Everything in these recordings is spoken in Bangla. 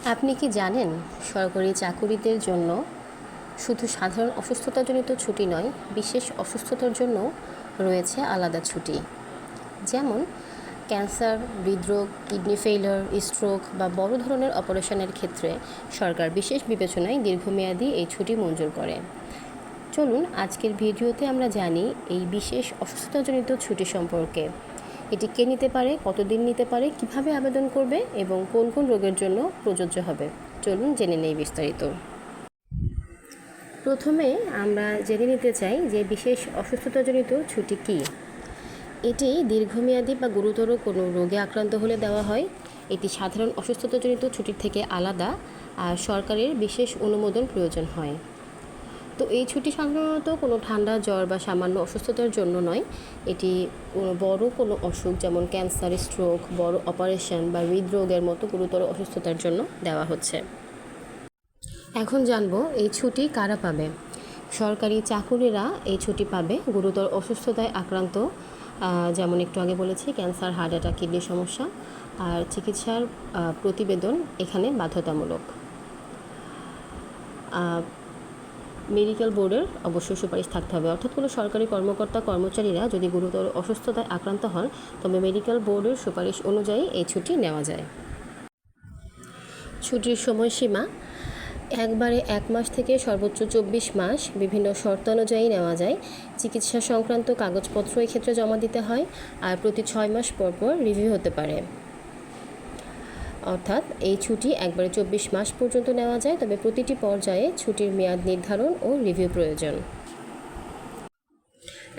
আপনি কি জানেন সরকারি চাকুরিদের জন্য শুধু সাধারণ অসুস্থতাজনিত ছুটি নয়, বিশেষ অসুস্থতার জন্য রয়েছে আলাদা ছুটি। যেমন ক্যান্সার, হৃদরোগ, কিডনি ফেইলিওর, স্ট্রোক বা বড় ধরনের অপারেশনের ক্ষেত্রে সরকার বিশেষ বিবেচনায় দীর্ঘমেয়াদী এই ছুটি মঞ্জুর করে। চলুন আজকের ভিডিওতে আমরা জানি এই বিশেষ অসুস্থতাজনিত ছুটি সম্পর্কে। এটি কে নিতে পারে, কতদিন নিতে পারে, কিভাবে আবেদন করবে এবং কোন কোন রোগের জন্য প্রযোজ্য হবে। চলুন জেনে নেই বিস্তারিত। প্রথমে আমরা জেনে নিতে চাই যে বিশেষ অসুস্থতাজনিত ছুটি কী। এটি দীর্ঘমেয়াদী বা গুরুতর কোনো রোগে আক্রান্ত হলে দেওয়া হয়। এটি সাধারণ অসুস্থতাজনিত ছুটির থেকে আলাদা আর সরকারের বিশেষ অনুমোদন প্রয়োজন হয়। তো এই ছুটি সাধারণত কোনো ঠান্ডা, জ্বর বা সামান্য অসুস্থতার জন্য নয়। এটি বড় কোনো অসুখ যেমন ক্যান্সার, স্ট্রোক, বড় অপারেশন বা হৃদরোগের মতো গুরুতর অসুস্থতার জন্য দেওয়া হচ্ছে। এখন জানবো এই ছুটি কারা পাবে। সরকারি চাকুরিরা এই ছুটি পাবে গুরুতর অসুস্থতায় আক্রান্ত, যেমন একটু আগে বলেছি ক্যান্সার, হার্ট অ্যাটাক, কিডনির সমস্যা, আর চিকিৎসার প্রতিবেদন এখানে বাধ্যতামূলক। মেডিকেল বোর্ডের অবশ্যই সুপারিশ থাকতে হবে, অর্থাৎ কোনো সরকারি কর্মচারীরা যদি গুরুতর অসুস্থতায় আক্রান্ত হন তবে মেডিকেল বোর্ডের সুপারিশ অনুযায়ী এই ছুটি নেওয়া যায়। ছুটির সময়সীমা একবারে 1 মাস থেকে সর্বোচ্চ 24 মাস বিভিন্ন শর্ত অনুযায়ী নেওয়া যায়। চিকিৎসা সংক্রান্ত কাগজপত্র এক্ষেত্রে জমা দিতে হয়, আর প্রতি 6 মাস পর পর রিভিউ হতে পারে। অর্থাৎ এই ছুটি একবারে 24 মাস পর্যন্ত নেওয়া যায়, তবে প্রতিটি পর্যায়ে ছুটির মেয়াদ নির্ধারণ ও রিভিউ প্রয়োজন।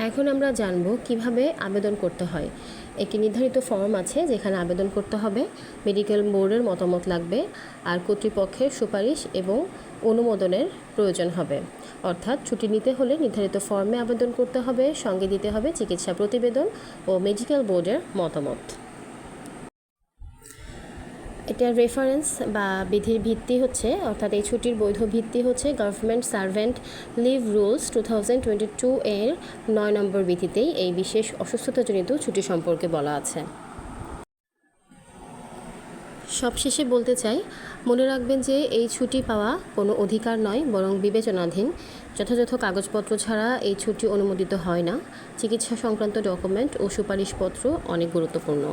এখন আমরা জানব কিভাবে আবেদন করতে হয়। একটি নির্ধারিত ফর্ম আছে যেখানে আবেদন করতে হবে। মেডিকেল বোর্ডের মতামত লাগবে, আর কর্তৃপক্ষের সুপারিশ এবং অনুমোদনের প্রয়োজন হবে। অর্থাৎ ছুটি নিতে হলে নির্ধারিত ফর্মে আবেদন করতে হবে, সঙ্গে দিতে হবে চিকিৎসা প্রতিবেদন ও মেডিকেল বোর্ডের মতামত। এটার রেফারেন্স বা বিধির ভিত্তি হচ্ছে, অর্থাৎ এই ছুটির বৈধ ভিত্তি হচ্ছে গভর্নমেন্ট সার্ভেন্ট লিভ রুলস 2022 এর 9 নম্বর বিধিতেই এই বিশেষ অসুস্থতাজনিত ছুটি সম্পর্কে বলা আছে। সবশেষে বলতে চাই, মনে রাখবেন যে এই ছুটি পাওয়া কোনো অধিকার নয়, বরং বিবেচনাধীন। যথাযথ কাগজপত্র ছাড়া এই ছুটি অনুমোদিত হয় না। চিকিৎসা সংক্রান্ত ডকুমেন্ট ও সুপারিশপত্র অনেক গুরুত্বপূর্ণ।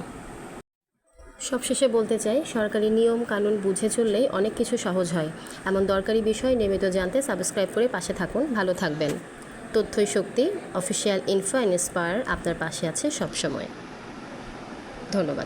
সবশেষে বলতে চাই, সরকারি নিয়ম কানুন বুঝে চললেই অনেক কিছু সহজ হয়। এমন দরকারি বিষয় নিয়মিত জানতে সাবস্ক্রাইব করে পাশে থাকুন। ভালো থাকবেন। তথ্যই শক্তি, অফিসিয়াল ইনফো অ্যান্ড ইন্সপায়ার আপনার পাশে আছে সবসময়। ধন্যবাদ।